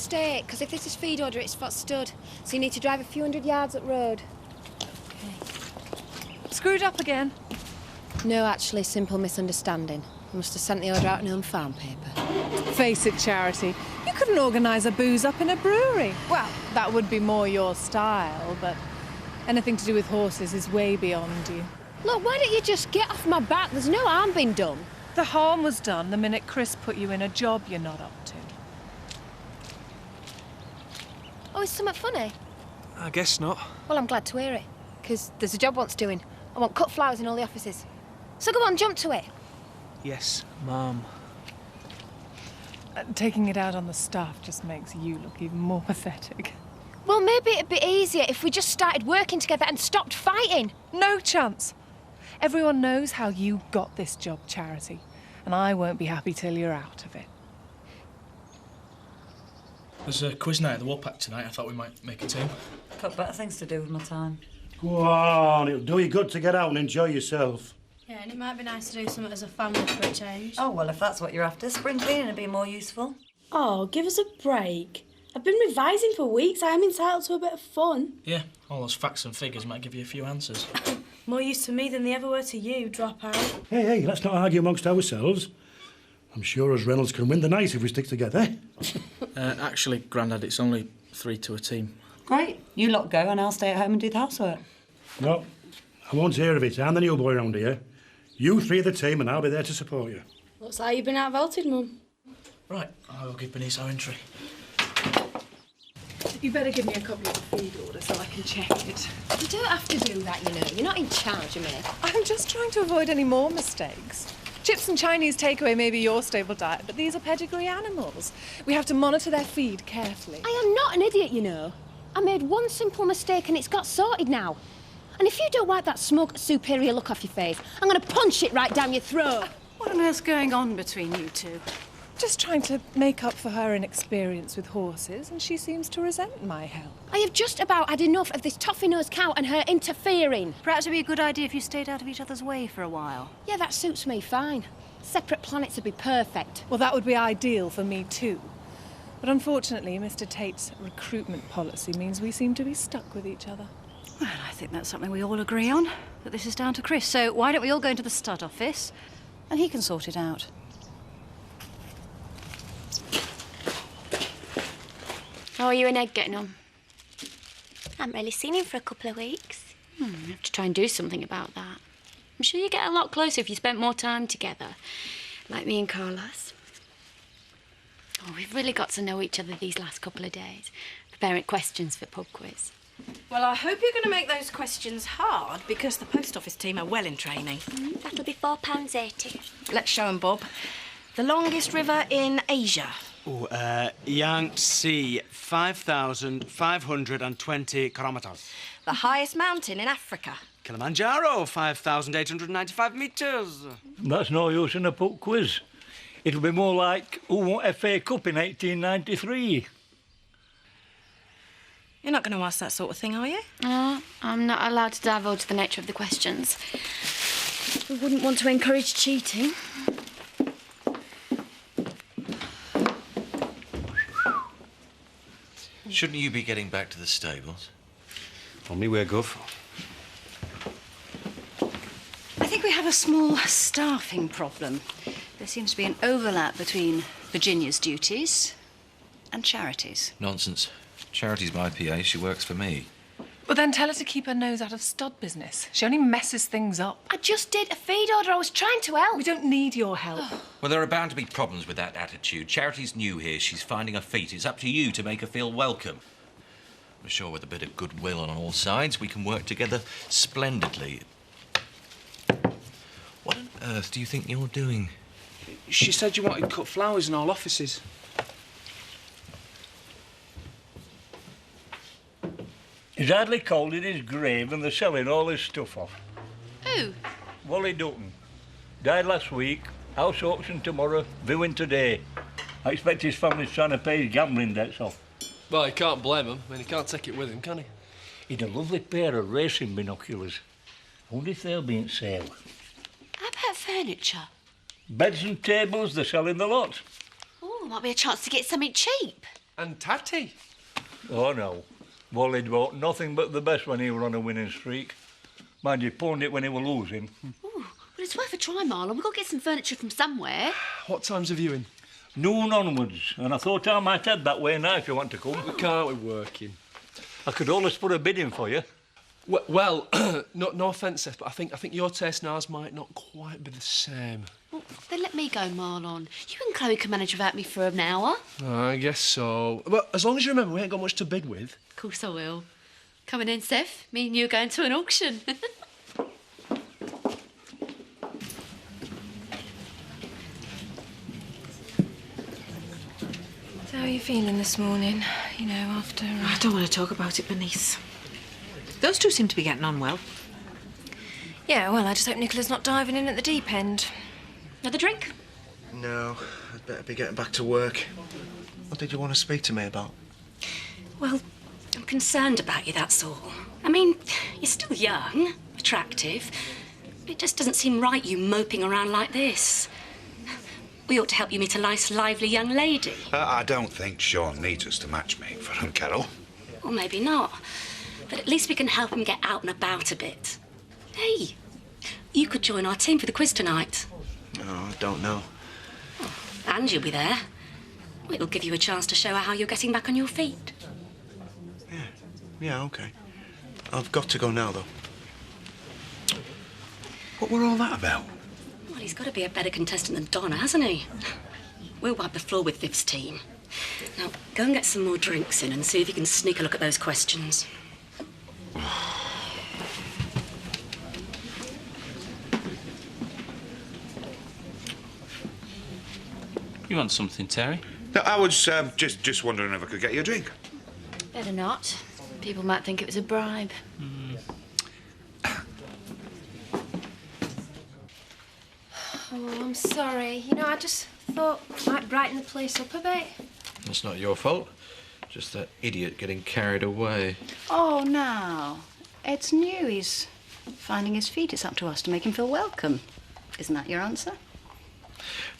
mistake, because if this is feed order, it's for stud. So you need to drive a few hundred yards up road. Okay. Screwed up again? No, actually, simple misunderstanding. I must have sent the order out in home farm paper. Face it, Charity. You couldn't organise a booze up in a brewery. Well, that would be more your style, but anything to do with horses is way beyond you. Look, why don't you just get off my back? There's no harm been done. The harm was done the minute Chris put you in a job you're not up to. Oh, is something funny? I guess not. Well, I'm glad to hear it, because there's a job wants doing. I want cut flowers in all the offices. So go on, jump to it. Yes, Mum. Taking it out on the staff just makes you look even more pathetic. Well, maybe it'd be easier if we just started working together and stopped fighting. No chance. Everyone knows how you got this job, Charity, and I won't be happy till you're out of it. There's a quiz night at the Warpack tonight. I thought we might make a team. Got better things to do with my time. Go on, it'll do you good to get out and enjoy yourself. Yeah, and it might be nice to do something as a family for a change. Oh, well, if that's what you're after, spring cleaning would be more useful. Oh, give us a break. I've been revising for weeks. I am entitled to a bit of fun. Yeah, all those facts and figures might give you a few answers. More use to me than they ever were to you, dropout. Hey, let's not argue amongst ourselves. I'm sure as Reynolds can win the night if we stick together. Actually, Grandad, it's only 3 to a team. Great. You lot go and I'll stay at home and do the housework. No, I won't hear of it. I'm the new boy around here. You three are the team and I'll be there to support you. Looks like you've been outvoted, Mum. Right, I'll give Bernice our entry. You better give me a copy of the feed order so I can check it. You don't have to do that, you know. You're not in charge of me. I'm just trying to avoid any more mistakes. Chips and Chinese takeaway may be your stable diet, but these are pedigree animals. We have to monitor their feed carefully. I am not an idiot, you know. I made one simple mistake and it's got sorted now. And if you don't wipe that smug, superior look off your face, I'm going to punch it right down your throat. What on earth's going on between you two? Just trying to make up for her inexperience with horses, and she seems to resent my help. I have just about had enough of this toffee-nosed cow and her interfering. Perhaps it'd be a good idea if you stayed out of each other's way for a while. Yeah, that suits me fine. Separate planets would be perfect. Well, that would be ideal for me too. But unfortunately, Mr. Tate's recruitment policy means we seem to be stuck with each other. Well, I think that's something we all agree on, that this is down to Chris. So why don't we all go into the stud office and he can sort it out. How are you and Ed getting on? I haven't really seen him for a couple of weeks. You have to try and do something about that. I'm sure you get a lot closer if you spent more time together, like me and Carlos. Oh, we've really got to know each other these last couple of days, preparing questions for pub quiz. Well, I hope you're going to make those questions hard, because the post office team are well in training. That'll be £4.80. Let's show 'em, Bob. The longest river in Asia. Oh, Yangtze, 5,520 kilometres. The highest mountain in Africa. Kilimanjaro, 5,895 metres. That's no use in a pub quiz. It'll be more like who won FA Cup in 1893. You're not going to ask that sort of thing, are you? No, I'm not allowed to divulge the nature of the questions. We wouldn't want to encourage cheating. Shouldn't you be getting back to the stables? On me way, Guff. I think we have a small staffing problem. There seems to be an overlap between Virginia's duties and Charity's. Nonsense. Charity's my PA. She works for me. Well, then tell her to keep her nose out of stud business. She only messes things up. I just did a feed order. I was trying to help. We don't need your help. Well, there are bound to be problems with that attitude. Charity's new here. She's finding her feet. It's up to you to make her feel welcome. I'm sure with a bit of goodwill on all sides, we can work together splendidly. What on earth do you think you're doing? She said you wanted cut flowers in all offices. He's hardly cold in his grave and they're selling all his stuff off. Who? Wally Dutton. Died last week, house auction tomorrow, viewing today. I expect his family's trying to pay his gambling debts off. Well, you can't blame him. I mean, he can't take it with him, can he? He'd a lovely pair of racing binoculars. I wonder if they'll be in sale. How about furniture? Beds and tables, they're selling the lot. Oh, might be a chance to get something cheap. And Tatty. Oh, no. Wally'd bought nothing but the best when he were on a winning streak. Mind you, pawned it when he were losing. Ooh, well, it's worth a try, Marlon. We've got to get some furniture from somewhere. What time's the viewing? Noon onwards, and I thought I might head that way now if you want to come. We can't, we're working. I could always put a bid in for you. Well, no offence, Seth, but I think your taste and ours might not quite be the same. Well, then let me go, Marlon. You and Chloe can manage without me for an hour. I guess so. But as long as you remember, we ain't got much to bid with. Of course I will. Coming in, Seth. Me and you are going to an auction. So how are you feeling this morning? You know, after... I don't want to talk about it, Bernice. Those two seem to be getting on well. Yeah, well, I just hope Nicola's not diving in at the deep end. Another drink? No, I'd better be getting back to work. What did you want to speak to me about? Well, I'm concerned about you, that's all. I mean, you're still young, attractive. But it just doesn't seem right you moping around like this. We ought to help you meet a nice, lively young lady. I don't think Sean needs us to matchmake for him, Carol. Or maybe not. But at least we can help him get out and about a bit. Hey, you could join our team for the quiz tonight. Oh, I don't know. And you'll be there. It'll give you a chance to show her how you're getting back on your feet. Yeah, OK. I've got to go now, though. What were all that about? Well, he's got to be a better contestant than Donna, hasn't he? We'll wipe the floor with Viv's team. Now, go and get some more drinks in and see if you can sneak a look at those questions. You want something, Terry? No, I was just wondering if I could get you a drink. Better not. People might think it was a bribe. Oh, I'm sorry. You know, I just thought I might brighten the place up a bit. That's not your fault. Just that idiot getting carried away. Oh, now. Ed's new. He's finding his feet. It's up to us to make him feel welcome. Isn't that your answer?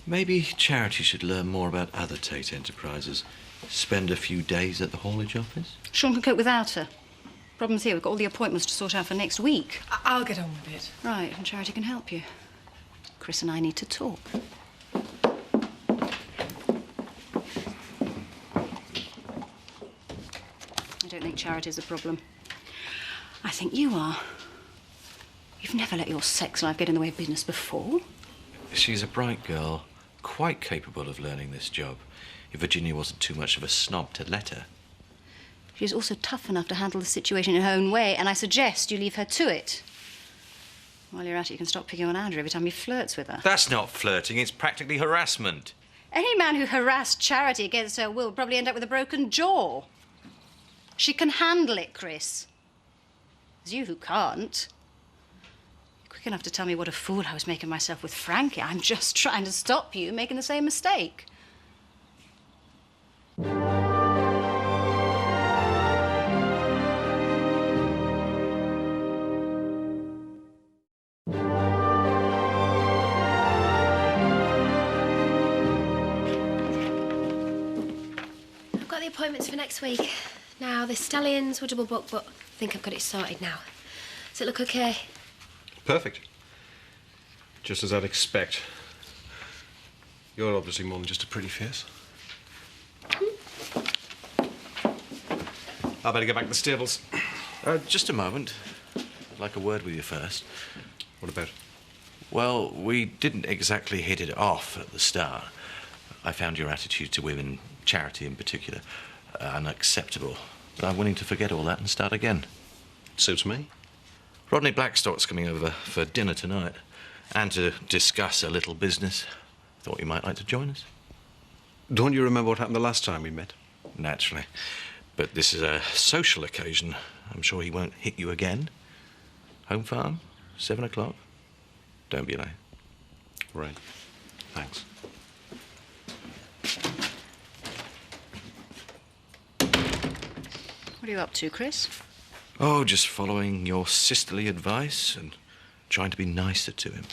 Maybe Charity should learn more about other Tate enterprises. Spend a few days at the haulage office. Sean can cope without her. Problem's here. We've got all the appointments to sort out for next week. I'll get on with it. Right, and Charity can help you. Chris and I need to talk. I don't think Charity's the problem. I think you are. You've never let your sex life get in the way of business before. She's a bright girl, quite capable of learning this job, if Virginia wasn't too much of a snob to let her. She's also tough enough to handle the situation in her own way, and I suggest you leave her to it. While you're at it, you can stop picking on Andrew every time he flirts with her. That's not flirting, it's practically harassment. Any man who harassed Charity against her will probably end up with a broken jaw. She can handle it, Chris. It's you who can't. You're quick enough to tell me what a fool I was making myself with Frankie. I'm just trying to stop you making the same mistake. I've got the appointments for next week. Now, the stallions were double booked, but I think I've got it sorted now. Does it look okay? Perfect. Just as I'd expect. You're obviously more than just a pretty face. I better get back to the stables. Just a moment. I'd like a word with you first. What about? Well, we didn't exactly hit it off at the start. I found your attitude to women, Charity in particular, unacceptable. But I'm willing to forget all that and start again. Suits me. Rodney Blackstock's coming over for dinner tonight, and to discuss a little business. Thought you might like to join us. Don't you remember what happened the last time we met? Naturally. But this is a social occasion. I'm sure he won't hit you again. Home farm, 7 o'clock. Don't be late. Right. Thanks. What are you up to, Chris? Oh, just following your sisterly advice and trying to be nicer to him.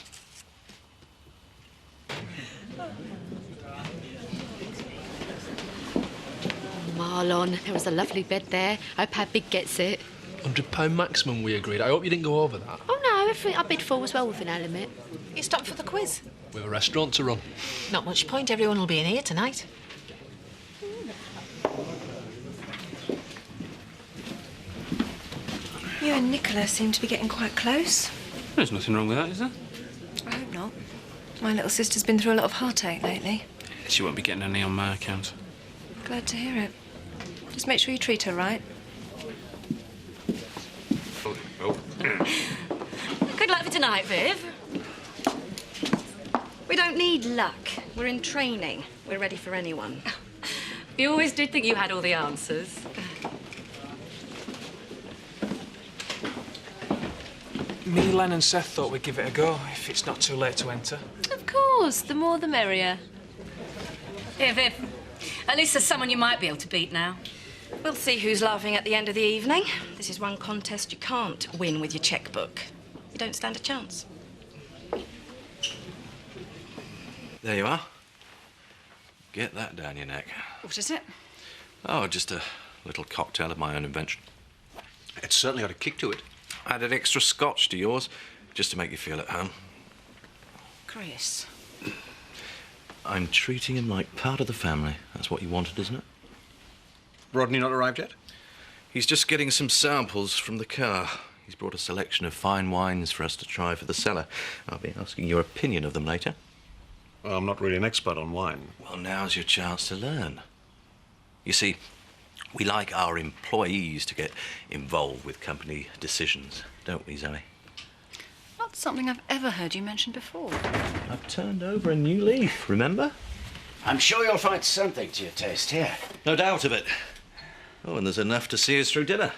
Lon, there was a lovely bed there. I hope how big gets it. £100 maximum we agreed. I hope you didn't go over that. Oh, no, everything I bid for was well within our limit. You stopped for the quiz? We've a restaurant to run. Not much point. Everyone will be in here tonight. You and Nicola seem to be getting quite close. There's nothing wrong with that, is there? I hope not. My little sister's been through a lot of heartache lately. She won't be getting any on my account. Glad to hear it. Just make sure you treat her right. Good luck for tonight, Viv. We don't need luck. We're in training. We're ready for anyone. You always did think you had all the answers. Me, Len and Seth thought we'd give it a go, if it's not too late to enter. Of course, the more the merrier. Here, Viv. At least there's someone you might be able to beat now. We'll see who's laughing at the end of the evening. This is one contest you can't win with your chequebook. You don't stand a chance. There you are. Get that down your neck. What is it? Oh, just a little cocktail of my own invention. It's certainly got a kick to it. Added extra scotch to yours, just to make you feel at home. Chris. I'm treating him like part of the family. That's what you wanted, isn't it? Rodney not arrived yet? He's just getting some samples from the car. He's brought a selection of fine wines for us to try for the cellar. I'll be asking your opinion of them later. Well, I'm not really an expert on wine. Well, now's your chance to learn. You see, we like our employees to get involved with company decisions, don't we, Zoe? Not something I've ever heard you mention before. I've turned over a new leaf, remember? I'm sure you'll find something to your taste here. No doubt of it. Oh, and there's enough to see us through dinner.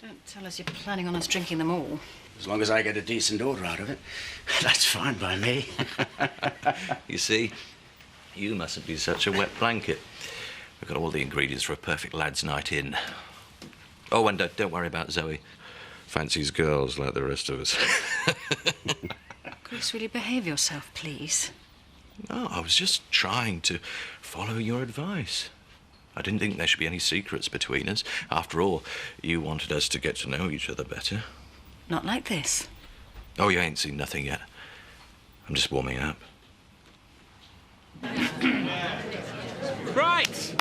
Don't tell us you're planning on us drinking them all. As long as I get a decent order out of it, that's fine by me. You see, you mustn't be such a wet blanket. We've got all the ingredients for a perfect lad's night in. Oh, and don't worry about Zoe. Fancies girls like the rest of us. Chris, will you behave yourself, please? No, I was just trying to follow your advice. I didn't think there should be any secrets between us. After all, you wanted us to get to know each other better. Not like this. Oh, you ain't seen nothing yet. I'm just warming up. Right.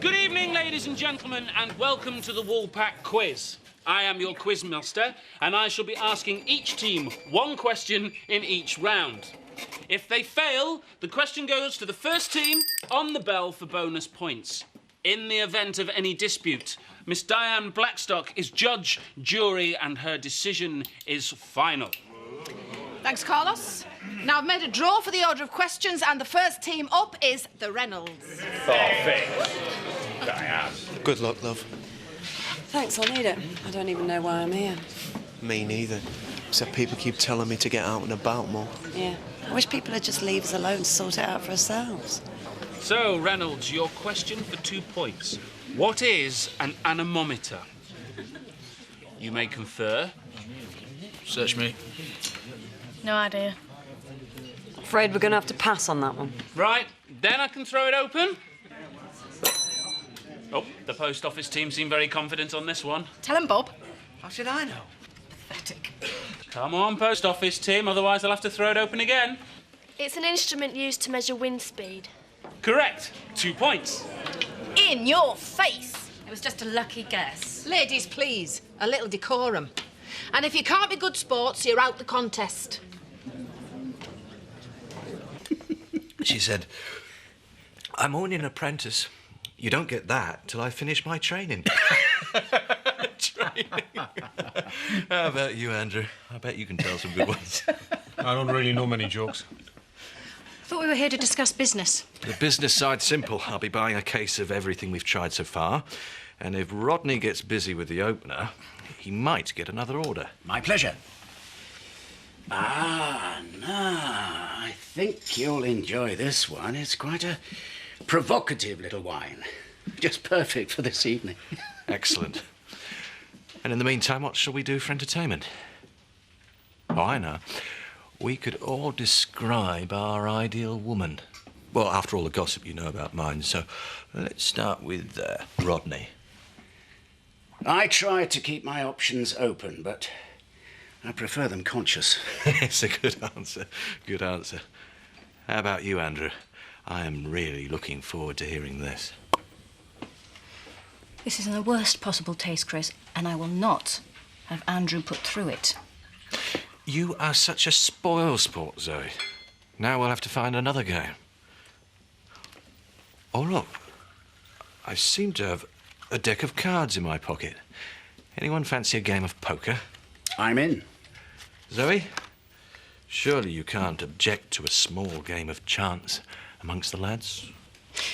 Good evening, ladies and gentlemen, and welcome to the Woolpack Quiz. I am your quizmaster, and I shall be asking each team one question in each round. If they fail, the question goes to the first team on the bell for bonus points. In the event of any dispute, Miss Diane Blackstock is judge, jury, and her decision is final. Thanks, Carlos. Now, I've made a draw for the order of questions, and the first team up is the Reynolds. Perfect. Diane. Good luck, love. Thanks, I'll need it. I don't even know why I'm here. Me neither. Except people keep telling me to get out and about more. Yeah. I wish people would just leave us alone to sort it out for ourselves. So, Reynolds, your question for 2 points. What is an anemometer? You may confer. Search me. No idea. Afraid we're going to have to pass on that one. Right, then I can throw it open. Oh, the post office team seem very confident on this one. Tell him, Bob. How should I know? Pathetic. Come on, post office team, otherwise I'll have to throw it open again. It's an instrument used to measure wind speed. Correct. 2 points. In your face. It was just a lucky guess. Ladies, please. A little decorum. And if you can't be good sports, you're out the contest. She said, I'm only an apprentice. You don't get that till I finish my training. Training? How about you, Andrew? I bet you can tell some good ones. I don't really know many jokes. I thought we were here to discuss business. The business side's simple. I'll be buying a case of everything we've tried so far. And if Rodney gets busy with the opener, he might get another order. My pleasure. Ah, no. I think you'll enjoy this one. It's quite a provocative little wine. Just perfect for this evening. Excellent. And in the meantime, what shall we do for entertainment? Oh, I know. We could all describe our ideal woman. Well, after all the gossip you know about mine, so let's start with Rodney. I try to keep my options open, but I prefer them conscious. It's a good answer. Good answer. How about you, Andrew? I am really looking forward to hearing this. This is in the worst possible taste, Chris, and I will not have Andrew put through it. You are such a spoil sport, Zoe. Now we'll have to find another game. Oh, look. I seem to have a deck of cards in my pocket. Anyone fancy a game of poker? I'm in. Zoe, surely you can't object to a small game of chance amongst the lads?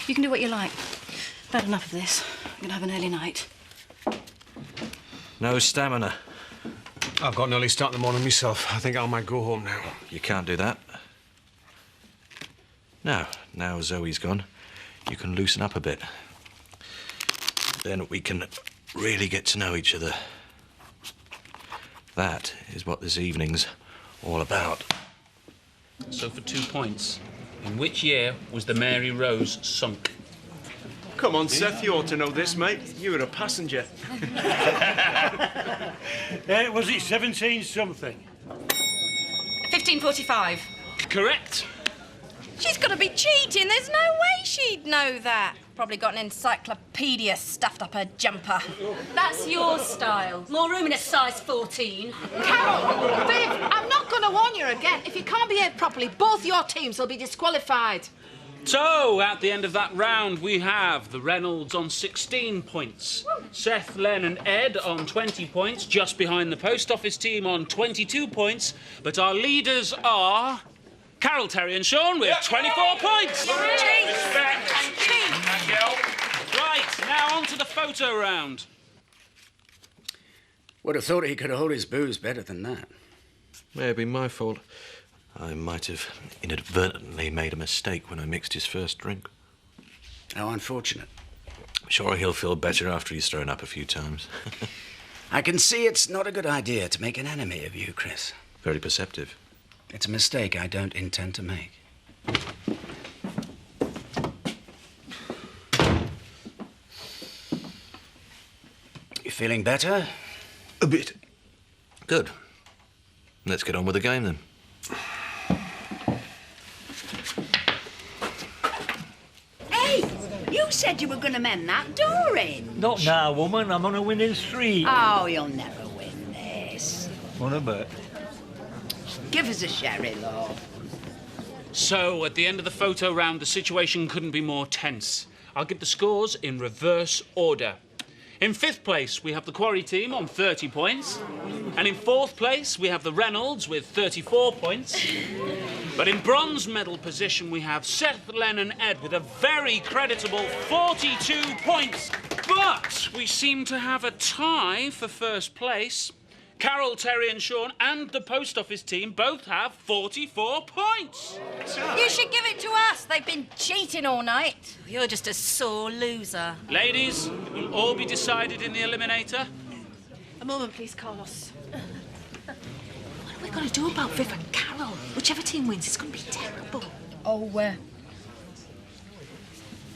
You can do what you like. I've had enough of this. I'm going to have an early night. No stamina. I've got an early start in the morning myself. I think I might go home now. You can't do that. Now Zoe's gone, you can loosen up a bit. Then we can really get to know each other. That is what this evening's all about. So for 2 points, in which year was the Mary Rose sunk? Come on, Seth, you ought to know this, mate. You were a passenger. Was it 17-something? 1545. Correct. She's got to be cheating. There's no way she'd know that. Probably got an encyclopedia stuffed up her jumper. That's your style. More room in a size 14. Carol, Viv, I'm not going to warn you again. If you can't behave properly, both your teams will be disqualified. So, at the end of that round, we have the Reynolds on 16 points, Seth, Len and Ed on 20 points, just behind the post office team on 22 points, but our leaders are Carol, Terry and Sean with 24 points. Respect. Right, now on to the photo round. Would have thought he could hold his booze better than that. May have been my fault. I might have inadvertently made a mistake when I mixed his first drink. How unfortunate. Sure, he'll feel better after he's thrown up a few times. I can see it's not a good idea to make an enemy of you, Chris. Very perceptive. It's a mistake I don't intend to make. You feeling better? A bit. Good. Let's get on with the game, then. Hey, you said you were going to mend that door in. Not now, woman. I'm on a winning streak. Oh, you'll never win this. What a bet. Give us a sherry, love. So, at the end of the photo round, the situation couldn't be more tense. I'll give the scores in reverse order. In 5th place, we have the Quarry team on 30 points. And in 4th place, we have the Reynolds with 34 points. But in bronze medal position, we have Seth, Len and Ed with a very creditable 42 points. But we seem to have a tie for 1st place. Carol, Terry and Sean and the post office team both have 44 points. You should give it to us. They've been cheating all night. You're just a sore loser. Ladies, it will all be decided in the eliminator. A moment, please, Carlos. What are we going to do about Viv and Carol? Whichever team wins, it's going to be terrible. Oh, I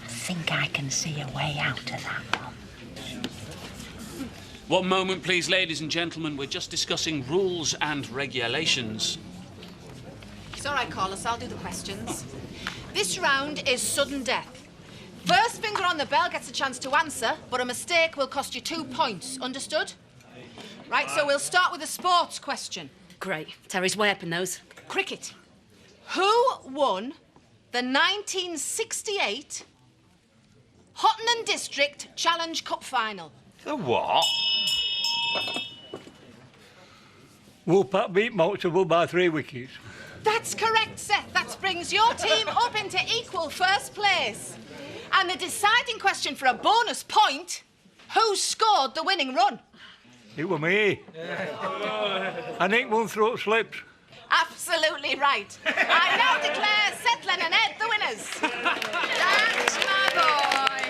think I can see a way out of that one. One moment, please, ladies and gentlemen. We're just discussing rules and regulations. It's all right, Carlos. I'll do the questions. This round is sudden death. First finger on the bell gets a chance to answer, but a mistake will cost you 2 points. Understood? Right, so we'll start with a sports question. Great. Terry's way up in those. Cricket. Who won the 1968 Hottenham District Challenge Cup final? The what? Woolpack beat Multiple by 3 wickets. That's correct, Seth. That brings your team up into equal 1st place. And the deciding question for a bonus point, who scored the winning run? It was me. I think one throat slipped. Absolutely right. I now declare Seth, Len and Ed the winners. That's my boy.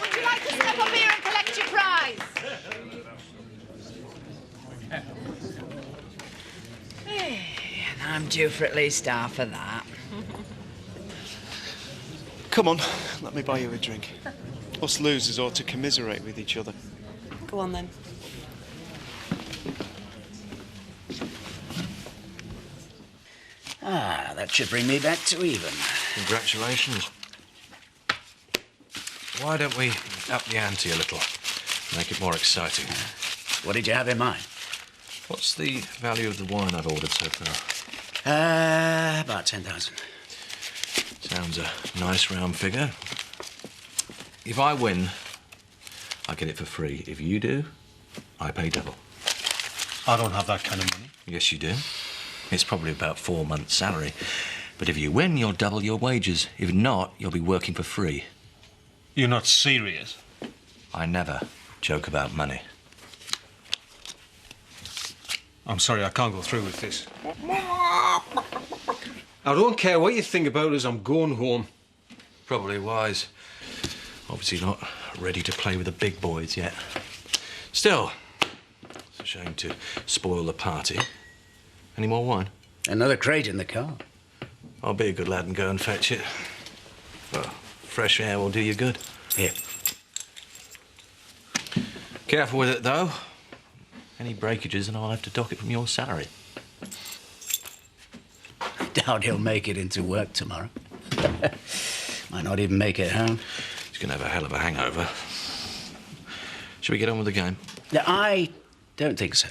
Would you like to step up here and collect your prize? I'm due for at least half of that. Come on, let me buy you a drink. Us losers ought to commiserate with each other. Go on then. Ah, that should bring me back to even. Congratulations. Why don't we up the ante a little? Make it more exciting. What did you have in mind? What's the value of the wine I've ordered so far? About 10,000. Sounds a nice round figure. If I win, I get it for free. If you do, I pay double. I don't have that kind of money. Yes, you do. It's probably about 4 months' salary. But if you win, you'll double your wages. If not, you'll be working for free. You're not serious? I never joke about money. I'm sorry, I can't go through with this. I don't care what you think about us, I'm going home. Probably wise. Obviously not ready to play with the big boys yet. Still, it's a shame to spoil the party. Any more wine? Another crate in the car. I'll be a good lad and go and fetch it. Well, fresh air will do you good. Here. Careful with it, though. Any breakages and I'll have to dock it from your salary. Doubt he'll make it into work tomorrow. Might not even make it home. He's going to have a hell of a hangover. Shall we get on with the game? No, I don't think so.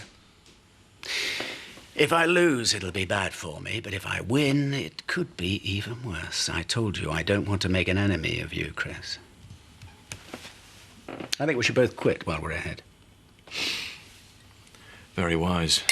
If I lose, it'll be bad for me, but if I win, it could be even worse. I told you I don't want to make an enemy of you, Chris. I think we should both quit while we're ahead. Very wise.